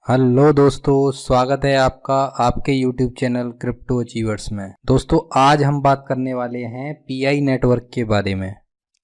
Hello दोस्तों, स्वागत है आपका आपके YouTube चैनल क्रिप्टो अचीवर्स में। दोस्तों आज हम बात करने वाले हैं पीआई नेटवर्क के बारे में।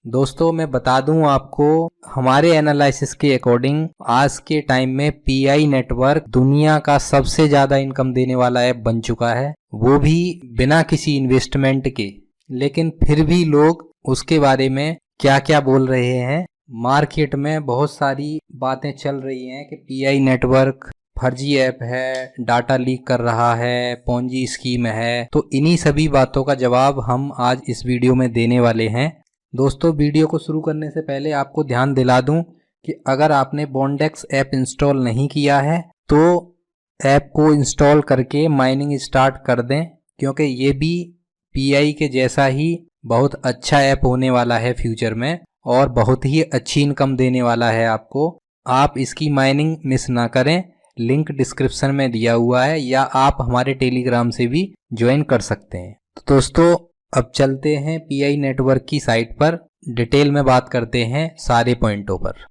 दोस्तों मैं बता दूं आपको, हमारे एनालिसिस के अकॉर्डिंग आज के टाइम में पीआई नेटवर्क दुनिया का सबसे ज़्यादा इनकम देने वाला ऐप बन चुका है, वो भी बिना किसी इन्वेस्टमेंट के। लेकिन फिर भी लोग उसके बारे में क्या क्या बोल रहे हैं। मार्केट में बहुत सारी बातें चल रही हैं कि पीआई नेटवर्क फर्जी ऐप है, डाटा लीक कर रहा है, पोंजी स्कीम है। तो इन्हीं सभी बातों का जवाब हम आज इस वीडियो में देने वाले हैं। दोस्तों वीडियो को शुरू करने से पहले आपको ध्यान दिला दूं कि अगर आपने बॉन्डेक्स ऐप इंस्टॉल नहीं किया है तो ऐप को इंस्टॉल करके माइनिंग स्टार्ट कर दें, क्योंकि ये भी पीआई के जैसा ही बहुत अच्छा ऐप होने वाला है फ्यूचर में और बहुत ही अच्छी इनकम देने वाला है आपको। आप इसकी माइनिंग मिस ना करें, लिंक डिस्क्रिप्शन में दिया हुआ है या आप हमारे टेलीग्राम से भी ज्वाइन कर सकते हैं। तो दोस्तों अब चलते हैं पीआई नेटवर्क की साइट पर, डिटेल में बात करते हैं सारे पॉइंटों पर।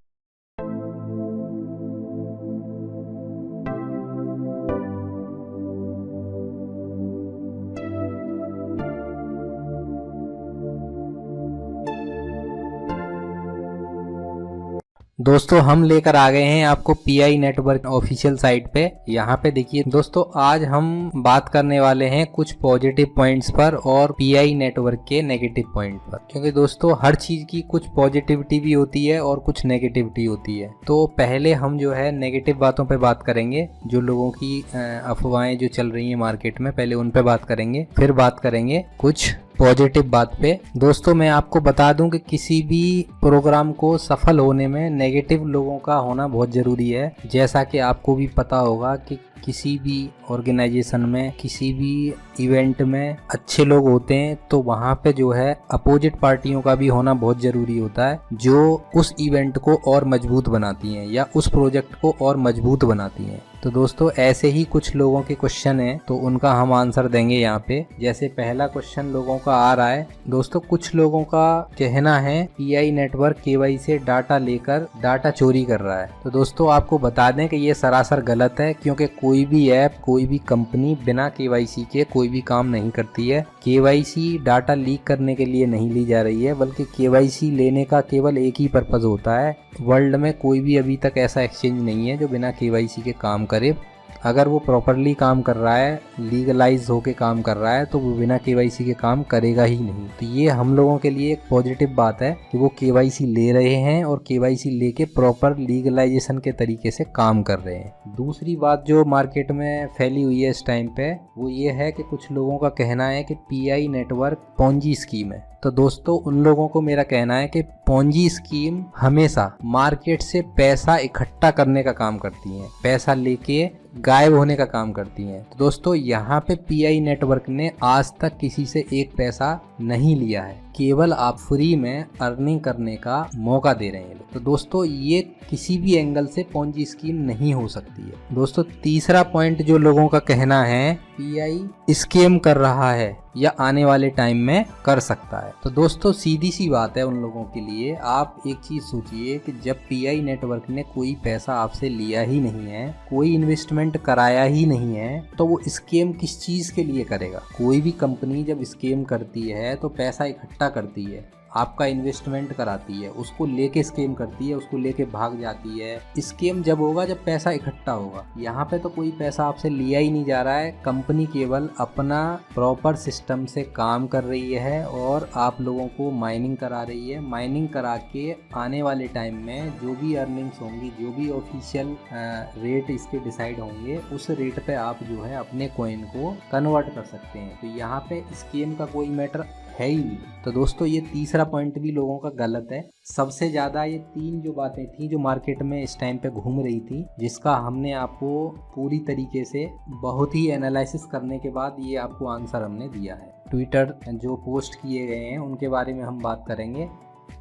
दोस्तों हम लेकर आ गए हैं आपको पीआई नेटवर्क ऑफिशियल साइट पे। यहाँ पे देखिए दोस्तों, आज हम बात करने वाले हैं कुछ पॉजिटिव पॉइंट्स पर और पीआई नेटवर्क के नेगेटिव पॉइंट पर, क्योंकि दोस्तों हर चीज की कुछ पॉजिटिविटी भी होती है और कुछ नेगेटिविटी होती है। तो पहले हम जो है नेगेटिव बातों पे बात करेंगे, जो लोगों की अफवाहें जो चल रही है मार्केट में, पहले उन पे बात करेंगे, फिर बात करेंगे कुछ पॉजिटिव बात पे। दोस्तों मैं आपको बता दूं कि किसी भी प्रोग्राम को सफल होने में नेगेटिव लोगों का होना बहुत ज़रूरी है। जैसा कि आपको भी पता होगा कि किसी भी ऑर्गेनाइजेशन में, किसी भी इवेंट में अच्छे लोग होते हैं तो वहाँ पे जो है अपोजिट पार्टियों का भी होना बहुत ज़रूरी होता है, जो उस इवेंट को और मजबूत बनाती हैं या उस प्रोजेक्ट को और मजबूत बनाती हैं। तो दोस्तों ऐसे ही कुछ लोगों के क्वेश्चन हैं तो उनका हम आंसर देंगे यहाँ पे। जैसे पहला क्वेश्चन लोगों का आ रहा है, दोस्तों कुछ लोगों का कहना है पीआई नेटवर्क केवाई से डाटा लेकर डाटा चोरी कर रहा है। तो दोस्तों आपको बता दें कि ये सरासर गलत है, क्योंकि कोई भी ऐप, कोई भी कंपनी बिना केवाईसी के कोई भी काम नहीं करती है। केवाईसी डाटा लीक करने के लिए नहीं ली जा रही है, बल्कि केवाईसी लेने का केवल एक ही पर्पज होता है। वर्ल्ड में कोई भी अभी तक ऐसा एक्सचेंज नहीं है जो बिना केवाईसी के काम करे। अगर वो प्रॉपरली काम कर रहा है, लीगलाइज होके काम कर रहा है, तो वो बिना केवाईसी के काम करेगा ही नहीं। तो ये हम लोगों के लिए एक पॉजिटिव बात है कि वो केवाईसी ले रहे हैं और केवाईसी लेके प्रॉपर लीगलाइजेशन के तरीके से काम कर रहे हैं। दूसरी बात जो मार्केट में फैली हुई है इस टाइम पे, वो ये है कि कुछ लोगों का कहना है कि पीआई नेटवर्क पोंजी स्कीम है। तो दोस्तों उन लोगों को मेरा कहना है कि पोंजी स्कीम हमेशा मार्केट से पैसा इकट्ठा करने का काम करती हैं, पैसा लेके गायब होने का काम करती हैं। तो दोस्तों यहाँ पे पीआई नेटवर्क ने आज तक किसी से एक पैसा नहीं लिया है, केवल आप फ्री में अर्निंग करने का मौका दे रहे हैं। तो दोस्तों ये किसी भी एंगल से पोंजी स्कीम नहीं हो सकती है। दोस्तों तीसरा पॉइंट जो लोगों का कहना है पीआई स्कैम कर रहा है या आने वाले टाइम में कर सकता है। तो दोस्तों सीधी सी बात है उन लोगों के लिए, आप एक चीज सोचिए कि जब पीआई नेटवर्क ने कोई पैसा आपसे लिया ही नहीं है, कोई इन्वेस्टमेंट कराया ही नहीं है, तो वो स्कैम किस चीज के लिए करेगा। कोई भी कंपनी जब स्कैम करती है तो पैसा इकट्ठा करती है, आपका इन्वेस्टमेंट कराती है, उसको लेके स्कैम करती है, उसको लेके भाग जाती है। स्कैम जब होगा जब पैसा इकट्ठा होगा। यहाँ पे तो कोई पैसा आपसे लिया ही नहीं जा रहा है, कंपनी केवल अपना प्रॉपर सिस्टम से काम कर रही है और आप लोगों को माइनिंग करा रही है। माइनिंग करा के आने वाले टाइम में जो भी अर्निंग्स होंगी, जो भी ऑफिशियल रेट इसके डिसाइड होंगे, उस रेट पे आप जो है अपने कॉइन को कन्वर्ट कर सकते हैं। तो यहाँ पे स्कैम का कोई मैटर है ही नहीं। तो दोस्तों ये तीसरा पॉइंट भी लोगों का गलत है। सबसे ज़्यादा ये तीन जो बातें थी जो मार्केट में इस टाइम पे घूम रही थी, जिसका हमने आपको पूरी तरीके से बहुत ही एनालिसिस करने के बाद ये आपको आंसर हमने दिया है। ट्विटर जो पोस्ट किए गए हैं उनके बारे में हम बात करेंगे,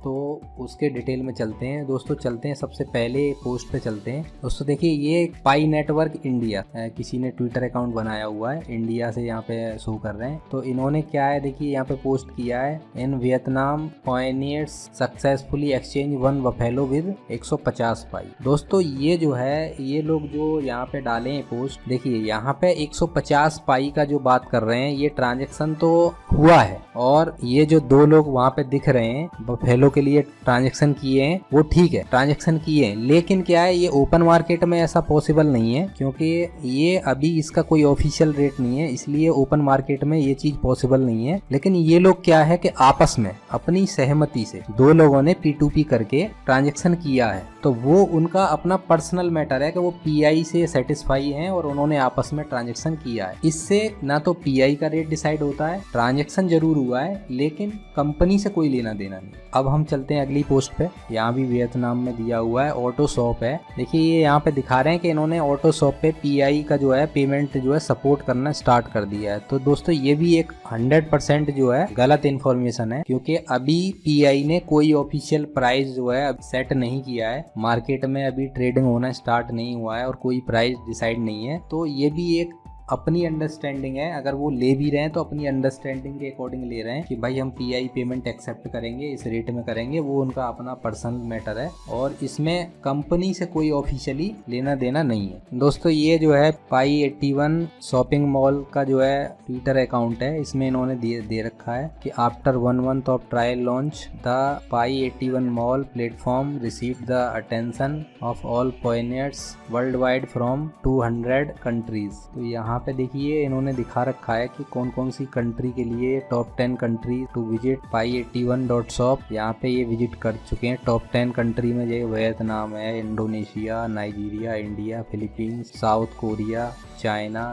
तो उसके डिटेल में चलते हैं दोस्तों। चलते हैं सबसे पहले पोस्ट पे चलते हैं दोस्तों। देखिए ये पाई नेटवर्क इंडिया, किसी ने ट्विटर अकाउंट बनाया हुआ है, इंडिया से यहाँ पे शो कर रहे हैं। तो इन्होंने क्या है देखिए यहाँ पे पोस्ट किया है, in Vietnam pioneers successfully exchange 1 buffalo with 150 पाई। दोस्तों ये जो है, ये लोग जो यहाँ पे डाले हैं पोस्ट, देखिए यहाँ पे 150 पाई का जो बात कर रहे हैं, ये ट्रांजेक्शन तो हुआ है। और ये जो 2 लोग वहाँ पे दिख रहे हैं बफेलो के लिए ट्रांजेक्शन किए हैं, वो ठीक है ट्रांजेक्शन किए हैं, लेकिन क्या है ये ओपन मार्केट में ऐसा पॉसिबल नहीं है, क्योंकि ये अभी इसका कोई ऑफिशियल रेट नहीं है, इसलिए ओपन मार्केट में ये चीज पॉसिबल नहीं है। लेकिन ये लोग क्या है कि आपस में अपनी सहमति से 2 लोगों ने P2P करके ट्रांजेक्शन किया है, तो वो उनका अपना पर्सनल मैटर है कि वो PI से सेटिस्फाई हैं और उन्होंने आपस में ट्रांजेक्शन किया है। इससे ना तो PI का रेट डिसाइड होता है, ट्रांजेक्शन जरूर हुआ है लेकिन कंपनी से कोई लेना देना नहीं। अब हम चलते हैं अगली पोस्ट पे। यहाँ भी वियतनाम में दिया हुआ है, ऑटो शॉप है। देखिए ये यहाँ पे दिखा रहे हैं कि इन्होंने ऑटो शॉप पे PI का जो है पेमेंट जो है सपोर्ट करना स्टार्ट कर दिया है। तो दोस्तों ये भी एक 100% जो है गलत इन्फॉर्मेशन है, क्योंकि अभी PI ने कोई ऑफिशियल प्राइस जो है अब सेट नहीं किया है, मार्केट में अभी ट्रेडिंग होना स्टार्ट नहीं हुआ है और कोई प्राइस डिसाइड नहीं है। तो ये भी एक अपनी अंडरस्टैंडिंग है, अगर वो ले भी रहे हैं तो अपनी अंडरस्टैंडिंग के अकॉर्डिंग ले रहे हैं कि भाई हम PI पेमेंट एक्सेप्ट करेंगे, इस रेट में करेंगे, वो उनका अपना पर्सनल मैटर है और इसमें कंपनी से कोई ऑफिशियली लेना देना नहीं है। दोस्तों ये जो है Pi81 शॉपिंग मॉल का जो है ट्विटर अकाउंट है, इसमें इन्होंने दे रखा है कि after 1 month of trial launch the Pi81 mall platform received the attention of all pioneers world wide from 200 countries. तो यहाँ पे देखिए इन्होंने दिखा रखा है कि कौन कौन सी कंट्री के लिए top 10 country to visit Pi81.shop। यहाँ पे ये विजिट कर चुके हैं। टॉप 10 कंट्री में ये वियतनाम है, Indonesia, Nigeria, India, Philippines, south Korea, China,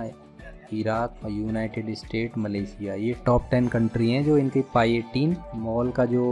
Iraq और यूनाइटेड स्टेट, मलेशिया। ये टॉप 10 कंट्री हैं जो इनके Pi81 मॉल का जो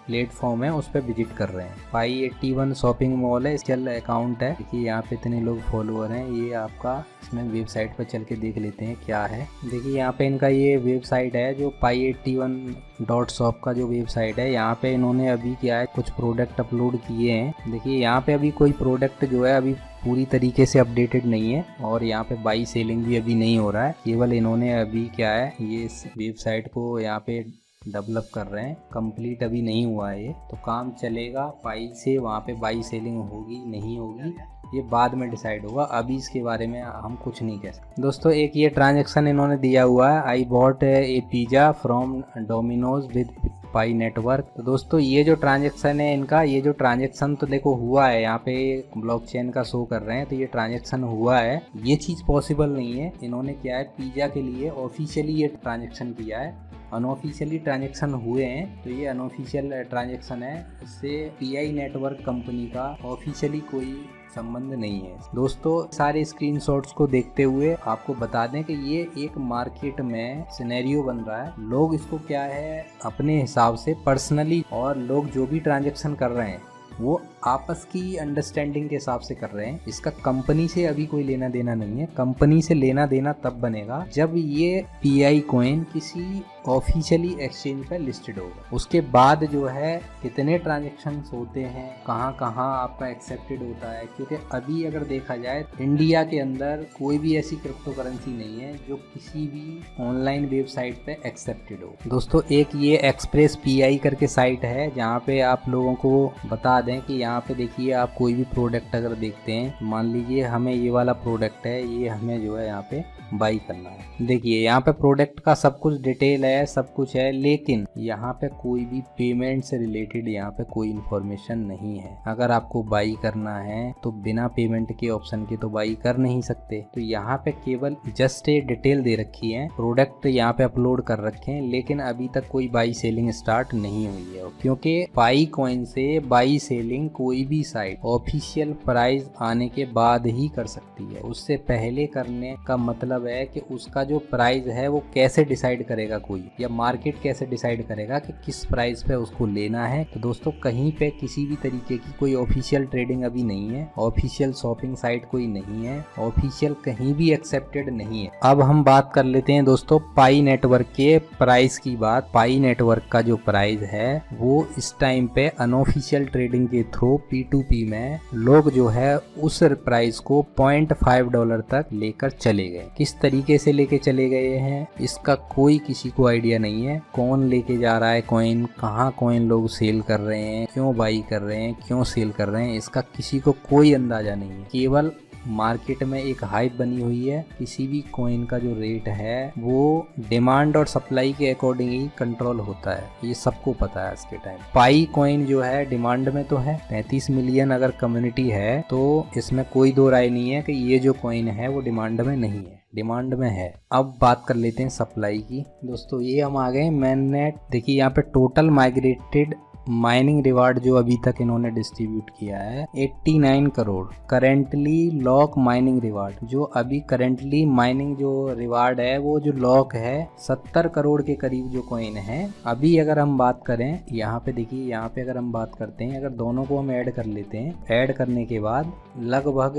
प्लेटफॉर्म है उस पर विजिट कर रहे हैं। Pi81 शॉपिंग मॉल है, चल अकाउंट है। देखिए यहाँ पे इतने लोग फॉलोअर हैं। ये आपका इसमें वेबसाइट पर चल के देख लेते हैं क्या है। देखिए यहाँ पे इनका ये वेबसाइट है जो Pi81.shop का जो वेबसाइट है। यहाँ पे इन्होंने अभी क्या है कुछ प्रोडक्ट अपलोड किए हैं। देखिए यहाँ पे अभी कोई प्रोडक्ट जो है अभी पूरी तरीके से अपडेटेड नहीं है और यहाँ पे बाई सेलिंग भी अभी नहीं हो रहा है। केवल इन्होंने अभी क्या है ये इस वेबसाइट को यहाँ पे डेवलप कर रहे हैं, कंप्लीट अभी नहीं हुआ है ये, तो काम चलेगा पाई से। वहाँ पे बाई सेलिंग होगी नहीं होगी ये बाद में डिसाइड होगा, अभी इसके बारे में हम कुछ नहीं कह सकते। दोस्तों एक ये ट्रांजैक्शन इन्होंने दिया हुआ है, I bought A pizza from Domino's with pi network. तो दोस्तों ये जो ट्रांजैक्शन है इनका, ये जो ट्रांजैक्शन तो देखो हुआ है, यहाँ पे ब्लॉकचेन का शो कर रहे हैं, तो ये ट्रांजैक्शन हुआ है। ये चीज़ पॉसिबल नहीं है। इन्होंने क्या है पिज़्ज़ा के लिए ऑफिशियली ये ट्रांजैक्शन किया है, अनऑफिशियली ट्रांजैक्शन हुए हैं। तो ये अनऑफिशियल ट्रांजैक्शन है, इससे PI नेटवर्क कंपनी का ऑफिशियली कोई संबंध नहीं है। दोस्तों सारे स्क्रीनशॉट्स को देखते हुए आपको बता दें कि ये एक मार्केट में सिनेरियो बन रहा है। लोग इसको क्या है अपने हिसाब से पर्सनली, और लोग जो भी ट्रांजैक्शन कर रहे हैं वो आपस की अंडरस्टैंडिंग के हिसाब से कर रहे हैं। इसका कंपनी से अभी कोई लेना देना नहीं है। कंपनी से लेना देना तब बनेगा जब ये PI कॉइन किसी ऑफिशियली एक्सचेंज पर लिस्टेड होगा। उसके बाद जो है कितने ट्रांजैक्शंस होते हैं, कहाँ कहाँ आपका एक्सेप्टेड होता है, क्योंकि अभी अगर देखा जाए इंडिया के अंदर कोई भी ऐसी क्रिप्टो करेंसी नहीं है जो किसी भी ऑनलाइन वेबसाइट पे एक्सेप्टेड हो। दोस्तों एक ये एक्सप्रेस PI करके साइट है जहाँ पे आप लोगों को बता दें कि यहाँ पे देखिए आप कोई भी प्रोडक्ट अगर देखते हैं, मान लीजिए हमें ये वाला प्रोडक्ट है, ये हमें जो है यहाँ पे बाई करना है। देखिए यहाँ पे प्रोडक्ट का सब कुछ डिटेल है, सब कुछ है, लेकिन यहाँ पे कोई भी पेमेंट से रिलेटेड यहाँ पे कोई इन्फॉर्मेशन नहीं है। अगर आपको बाई करना है तो बिना पेमेंट के ऑप्शन के तो बाई कर नहीं सकते। तो यहाँ पे केवल जस्ट ए डिटेल दे रखी है, प्रोडक्ट यहाँ पे अपलोड कर रखे हैं, लेकिन अभी तक कोई बाई सेलिंग स्टार्ट नहीं हुई है, क्योंकि पाई कॉइन से बाई सेलिंग कोई भी साइट ऑफिशियल प्राइस आने के बाद ही कर सकती है। उससे पहले करने का मतलब है कि उसका जो प्राइस है वो कैसे डिसाइड करेगा कोई, चाहिए, या मार्केट कैसे डिसाइड करेगा कि किस प्राइस पे उसको लेना है। तो दोस्तों कहीं पे किसी भी तरीके की कोई ऑफिशियल ट्रेडिंग अभी नहीं है, ऑफिशियल शॉपिंग साइट कोई नहीं है, ऑफिशियल कहीं भी एक्सेप्टेड नहीं है। अब हम बात कर लेते हैं दोस्तों पाई नेटवर्क के प्राइस की बात। पाई नेटवर्क का जो प्राइस है वो इस टाइम पे अनऑफिशियल ट्रेडिंग के थ्रू P2P में लोग जो है उस प्राइस को $0.5 तक लेकर चले गए। किस तरीके से लेके चले गए हैं इसका कोई किसी को आइडिया नहीं है। कौन लेके जा रहा है कॉइन, कहाँ कॉइन लोग सेल कर रहे हैं, क्यों बाई कर रहे हैं, क्यों सेल कर रहे हैं, इसका किसी को कोई अंदाजा नहीं है। केवल मार्केट में एक हाइप बनी हुई है। किसी भी कॉइन का जो रेट है वो डिमांड और सप्लाई के अकॉर्डिंग ही कंट्रोल होता है, ये सबको पता है आज के टाइम। पाई कॉइन जो है डिमांड में तो है, 35 मिलियन अगर कम्युनिटी है तो इसमें कोई दो राय नहीं है कि ये जो कॉइन है वो डिमांड में नहीं है, डिमांड में है। अब बात कर लेते हैं सप्लाई की। दोस्तों ये हम आ गए मेन नेट। देखिए यहाँ पे टोटल माइग्रेटेड माइनिंग रिवार्ड जो अभी तक इन्होंने डिस्ट्रीब्यूट किया है 89 crore. Currently lock mining reward जो अभी करेंटली माइनिंग जो रिवार्ड है वो जो लॉक है 70 करोड़ के करीब जो कॉइन है। अभी अगर हम बात करें यहाँ पे, देखिए यहाँ पे अगर हम बात करते हैं, अगर दोनों को हम ऐड कर लेते हैं, ऐड करने के बाद लगभग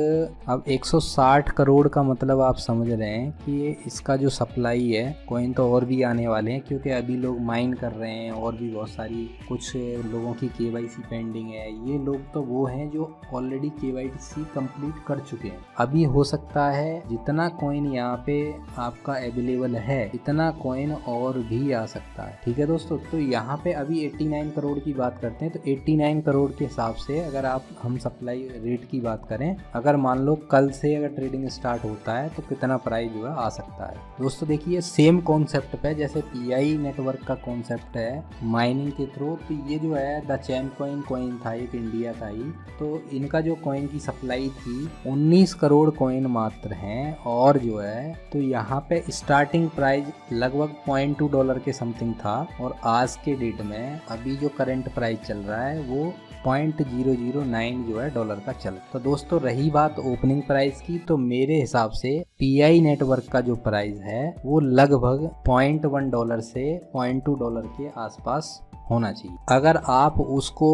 अब 160 करोड़ का मतलब आप समझ रहे हैं कि इसका जो सप्लाई है, कॉइन तो और भी आने वाले हैं क्योंकि अभी लोग माइन कर रहे हैं और भी बहुत सारी कुछ लोगों की KYC पेंडिंग है। ये लोग तो वो हैं जो ऑलरेडी KYC कंप्लीट कर चुके हैं। अभी हो सकता है जितना कॉइन यहाँ पे आपका अवेलेबल है इतना कॉइन और भी आ सकता है। ठीक है दोस्तों, तो यहाँ पे अभी 89 करोड़ की बात करते हैं। तो 89 करोड़ के हिसाब से अगर हम सप्लाई रेट की बात करें, अगर मान लो कल से अगर ट्रेडिंग स्टार्ट होता है तो कितना प्राइस जो है आ सकता है। दोस्तों देखिए सेम कॉन्सेप्ट पे जैसे PI नेटवर्क का कॉन्सेप्ट है माइनिंग के थ्रू, तो ये जो है द चैम कॉइन था, एक इंडिया का ही, तो इनका जो कॉइन की सप्लाई थी 19 करोड़ कॉइन मात्र हैं। और जो है तो यहाँ पे स्टार्टिंग प्राइस लगभग $0.2 के समथिंग था और आज के डेट में अभी जो करंट प्राइस चल रहा है वो 0.009 जो है डॉलर का चल। तो दोस्तों रही बात ओपनिंग प्राइस की, तो मेरे हिसाब से PI नेटवर्क का जो प्राइस है वो लगभग $0.1 से $0.2 के आसपास होना चाहिए। अगर आप उसको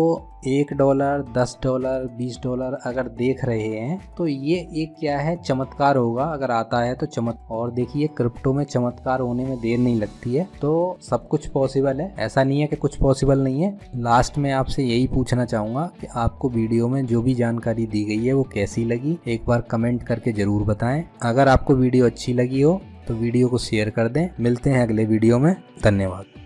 $1, $10, $20 अगर देख रहे हैं तो ये एक क्या है चमत्कार होगा अगर आता है तो चमत्कार। और देखिए क्रिप्टो में चमत्कार होने में देर नहीं लगती है, तो सब कुछ पॉसिबल है, ऐसा नहीं है कि कुछ पॉसिबल नहीं है। लास्ट में आपसे यही पूछना चाहूँगा कि आपको वीडियो में जो भी जानकारी दी गई है वो कैसी लगी, एक बार कमेंट करके ज़रूर बताएं। अगर आपको वीडियो अच्छी लगी हो तो वीडियो को शेयर कर दें। मिलते हैं अगले वीडियो में, धन्यवाद।